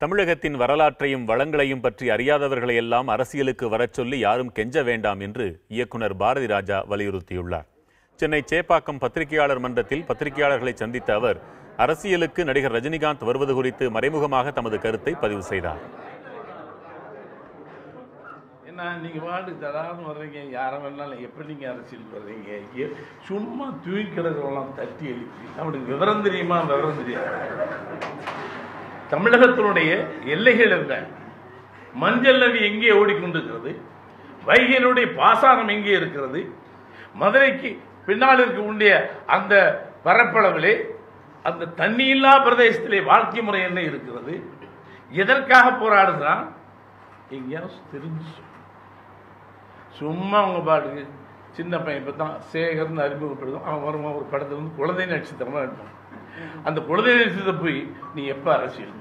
தமிழகத்தின் வரலாற்றையும் வளங்களையும் பற்றி அறியாதவர்களை எல்லாம் அரசியலுக்கு வரச் சொல்லி யாரும் கெஞ்ச வேண்டாம் என்று இயக்குனர் பாரதி ராஜா வலியுறுத்தியுள்ளார். சென்னை சேப்பாக்கம் பத்திரிகையாளர் மன்றத்தில் பத்திரிகையாளர்களை சந்தித்த அவர் அரசியலுக்கு நடிகர் ரஜினிகாந்த் வருவது குறித்து மறைமுகமாக தமது கருத்தை பதிவு செய்தார். நீங்க வாடு தடான்னு வர்றீங்க, யாரை வேணாலும் எப்படி நீங்க அரசியலுக்கு வர்றீங்க? சும்மா தூக்கி கிடக்கிறவெல்லாம் தட்டி எழுப்பி நம்மளுக்கு விவரம் தெரியுமா? விவரம் தெரியாது. தமிழகத்தினுடைய எல்லைகள் என்ன? மஞ்சள் நதி எங்கே ஓடிக்கொண்டிருக்கிறது? வைகையினுடைய பாசனம் எங்கே இருக்கிறது? மதுரைக்கு பின்னால் இருக்கக்கூடிய அந்த பரப்பளவிலே அந்த தண்ணியில்லா பிரதேசத்திலே வாழ்க்கை முறை என்ன இருக்கிறது? எதற்காக போராடுதான் எங்கேயாவது தெரிஞ்சு சும்மா அவங்க பாட்டுக்கு சின்ன பையன் இப்போ தான் சேகர்னு அறிமுகப்படுத்தும். அவன் வருவான் ஒரு படத்தில் வந்து குழந்தை நட்சத்திரமா இருப்பான். அந்த குழந்தை நட்சத்திரத்தை போய் நீ எப்போ அரசியல்